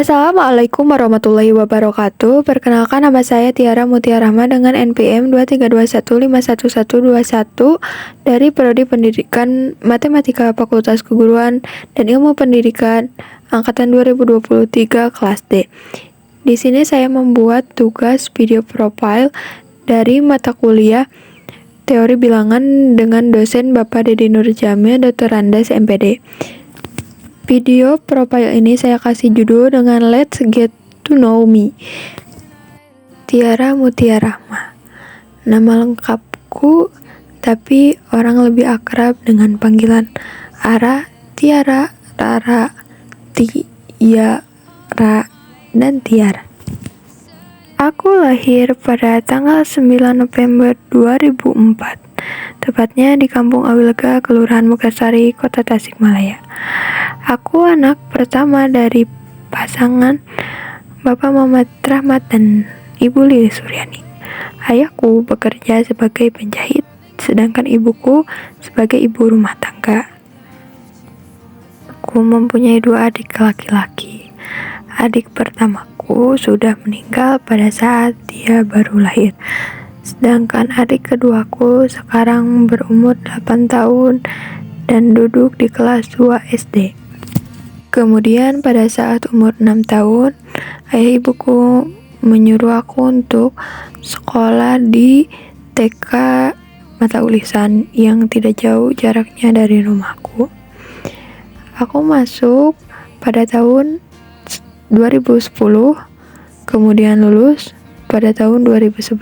Assalamualaikum warahmatullahi wabarakatuh. Perkenalkan, nama saya Tiara Mutia Rahma dengan NPM 232151121 dari Prodi Pendidikan Matematika Fakultas Keguruan dan Ilmu Pendidikan angkatan 2023 kelas D. Di sini saya membuat tugas video profile dari mata kuliah Teori Bilangan dengan dosen Bapak Dedi Nurjamil, Dr. Andes, MPD. Video profile ini saya kasih judul dengan Let's Get to Know Me. Tiara Mutia Rahma. Nama lengkapku, tapi orang lebih akrab dengan panggilan Ara, Tiara, Rara, Tiara, dan Tiara. Aku lahir pada tanggal 9 November 2004, tepatnya di Kampung Awilega, Kelurahan Mekarsari, Kota Tasikmalaya. Aku anak pertama dari pasangan Bapak Muhammad Rahmat dan Ibu Lili Suryani. Ayahku bekerja sebagai penjahit, sedangkan ibuku sebagai ibu rumah tangga. Aku mempunyai 2 adik laki-laki. Adik pertamaku sudah meninggal pada saat dia baru lahir. Sedangkan adik keduaku sekarang berumur 8 tahun dan duduk di kelas 2 SD. Kemudian pada saat umur 6 tahun, ayah ibuku menyuruh aku untuk sekolah di TK Mata Ulisan yang tidak jauh jaraknya dari rumahku. Aku masuk pada tahun 2010, kemudian lulus pada tahun 2011.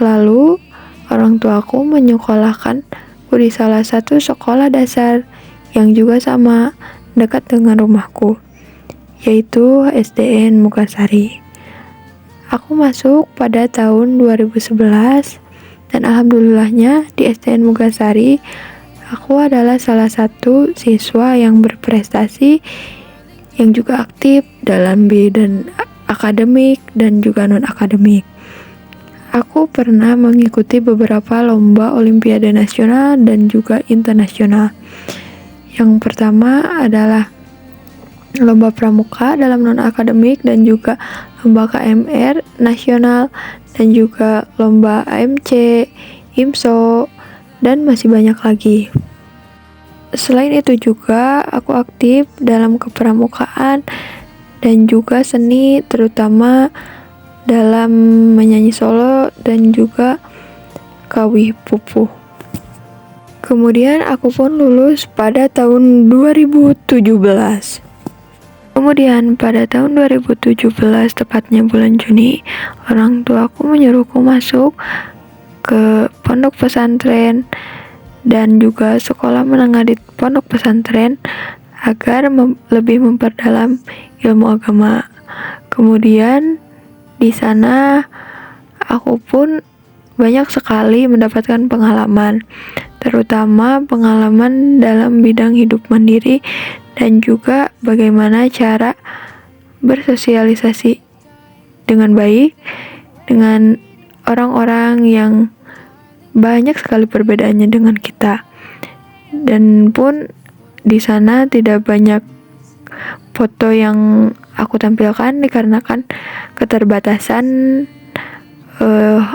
Lalu, orang tuaku menyekolahkanku di salah satu sekolah dasar yang juga sama dekat dengan rumahku, yaitu SDN Mekarsari. Aku masuk pada tahun 2011 dan alhamdulillahnya di SDN Mekarsari aku adalah salah satu siswa yang berprestasi yang juga aktif dalam bidang akademik dan juga non-akademik. Aku pernah mengikuti beberapa lomba olimpiade nasional dan juga internasional. Yang pertama adalah lomba pramuka dalam non-akademik dan juga lomba KMR nasional dan juga lomba AMC, IMSO, dan masih banyak lagi. Selain itu juga aku aktif dalam kepramukaan dan juga seni, terutama dalam menyanyi solo dan juga kawih pupuh. Kemudian aku pun lulus pada tahun 2017. Kemudian pada tahun 2017, tepatnya bulan Juni, orang tuaku menyuruhku masuk ke pondok pesantren dan juga sekolah menengah di pondok pesantren agar lebih memperdalam ilmu agama. Kemudian di sana aku pun banyak sekali mendapatkan pengalaman, terutama pengalaman dalam bidang hidup mandiri dan juga bagaimana cara bersosialisasi dengan baik dengan orang-orang yang banyak sekali perbedaannya dengan kita. Dan pun di sana tidak banyak foto yang aku tampilkan dikarenakan keterbatasan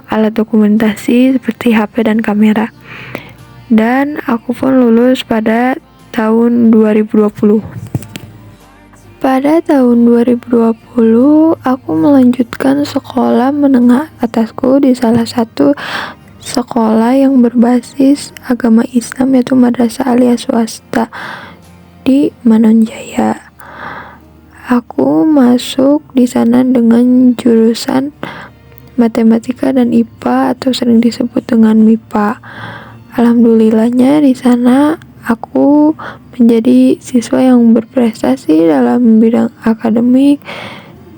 alat dokumentasi seperti HP dan kamera. Dan aku pun lulus pada tahun 2020. Pada tahun 2020, aku melanjutkan sekolah menengah atasku di salah satu sekolah yang berbasis agama Islam, yaitu Madrasah Aliyah Swasta di Manonjaya. Aku masuk di sana dengan jurusan Matematika dan IPA atau sering disebut dengan MIPA. Alhamdulillahnya di sana aku menjadi siswa yang berprestasi dalam bidang akademik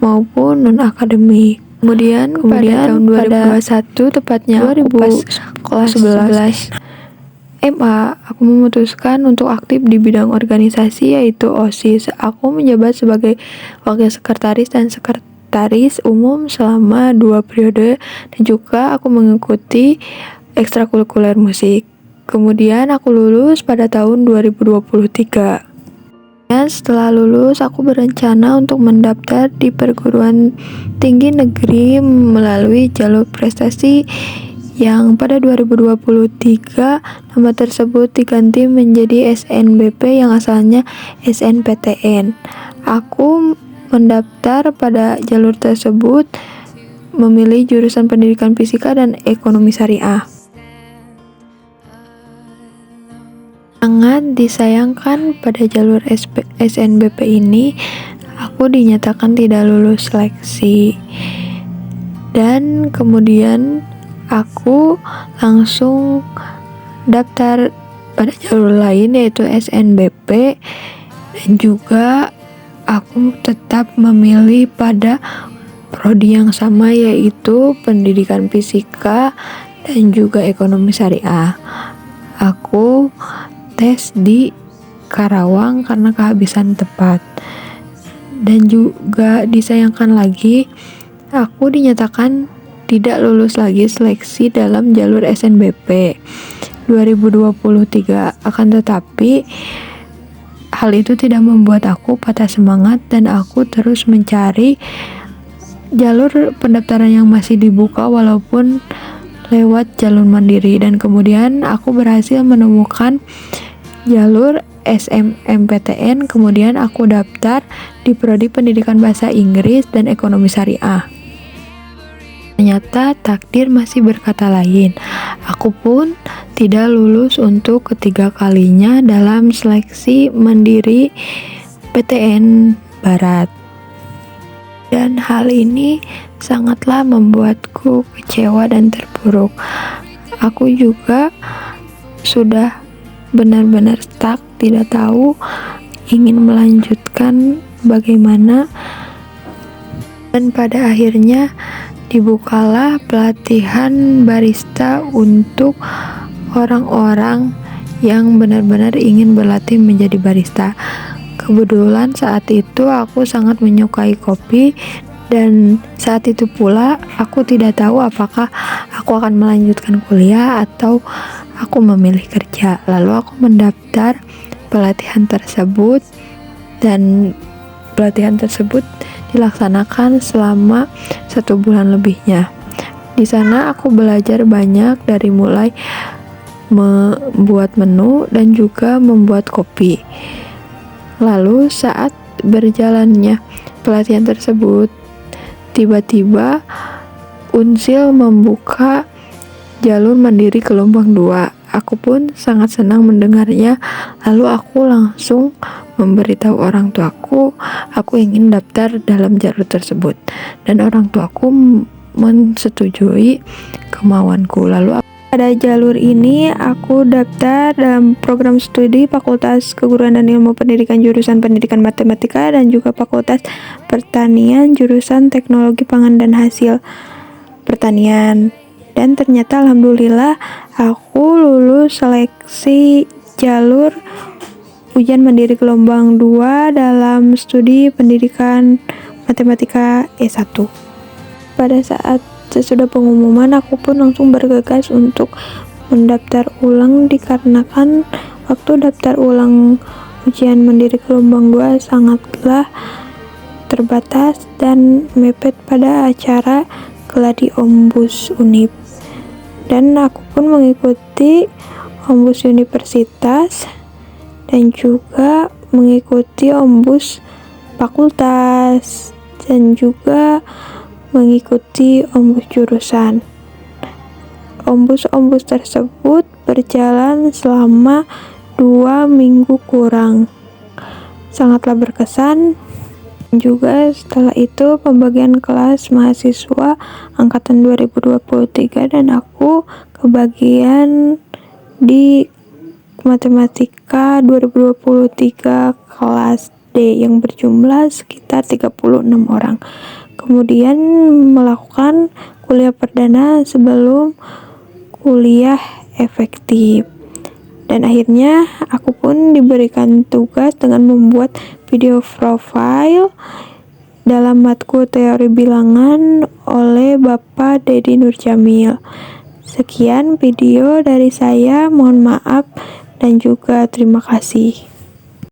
maupun non-akademik. Kemudian pada tahun 2021, tepatnya aku pas kelas 11 MA, aku memutuskan untuk aktif di bidang organisasi, yaitu OSIS. Aku menjabat sebagai wakil sekretaris dan sekretaris umum selama 2 periode dan juga aku mengikuti ekstrakurikuler musik. Kemudian aku lulus pada tahun 2023. Dan setelah lulus, aku berencana untuk mendaftar di perguruan tinggi negeri melalui jalur prestasi yang pada 2023 nama tersebut diganti menjadi SNBP yang asalnya SNPTN. Aku mendaftar pada jalur tersebut memilih jurusan pendidikan fisika dan ekonomi syariah. Sangat disayangkan pada jalur SNBP ini aku dinyatakan tidak lulus seleksi, dan kemudian aku langsung daftar pada jalur lain yaitu SNBP, dan juga aku tetap memilih pada prodi yang sama yaitu pendidikan fisika dan juga ekonomi syariah. Aku tes di Karawang karena kehabisan tempat. Dan juga disayangkan lagi, aku dinyatakan tidak lulus lagi seleksi dalam jalur SNBP 2023. Akan tetapi hal itu tidak membuat aku patah semangat, dan aku terus mencari jalur pendaftaran yang masih dibuka walaupun lewat jalur mandiri, dan kemudian aku berhasil menemukan jalur SNMPTN. Kemudian aku daftar di prodi pendidikan bahasa Inggris dan ekonomi syariah. Ternyata takdir masih berkata lain. Aku pun tidak lulus untuk ketiga kalinya dalam seleksi mandiri PTN Barat. Dan hal ini sangatlah membuatku kecewa dan terpuruk. Aku juga sudah benar-benar stuck, tidak tahu ingin melanjutkan bagaimana, dan pada akhirnya dibukalah pelatihan barista untuk orang-orang yang benar-benar ingin berlatih menjadi barista. Kebetulan saat itu aku sangat menyukai kopi, dan saat itu pula aku tidak tahu apakah aku akan melanjutkan kuliah atau aku memilih kerja. Lalu aku mendaftar pelatihan tersebut, dan pelatihan tersebut dilaksanakan selama 1 bulan lebihnya. Di sana aku belajar banyak, dari mulai membuat menu dan juga membuat kopi. Lalu saat berjalannya pelatihan tersebut, tiba-tiba Unsil membuka jalur mandiri gelombang 2. Aku pun sangat senang mendengarnya. Lalu aku langsung memberitahu orang tuaku, aku ingin daftar dalam jalur tersebut, dan orang tuaku menyetujui kemauanku. Lalu pada jalur ini aku daftar dalam program studi Fakultas Keguruan dan Ilmu Pendidikan jurusan Pendidikan Matematika, dan juga Fakultas Pertanian jurusan Teknologi Pangan dan Hasil Pertanian. Dan ternyata alhamdulillah aku lulus seleksi jalur ujian mandiri gelombang 2 dalam studi Pendidikan Matematika S1. Pada saat sesudah pengumuman, aku pun langsung bergegas untuk mendaftar ulang, dikarenakan waktu daftar ulang ujian mandiri gelombang 2 sangatlah terbatas dan mepet pada acara Gladi Ombus Unip. Dan aku pun mengikuti Ombus Universitas dan juga mengikuti Ombus Fakultas, dan juga mengikuti Ombus jurusan. Ombus-ombus tersebut berjalan selama 2 minggu kurang. Sangatlah berkesan. Juga setelah itu pembagian kelas mahasiswa angkatan 2023, dan aku kebagian di Matematika 2023 kelas D yang berjumlah sekitar 36 orang. Kemudian melakukan kuliah perdana sebelum kuliah efektif. Dan akhirnya aku pun diberikan tugas dengan membuat video profile dalam matkul teori bilangan oleh Bapak Dedi Nurjamil. Sekian video dari saya, mohon maaf dan juga terima kasih.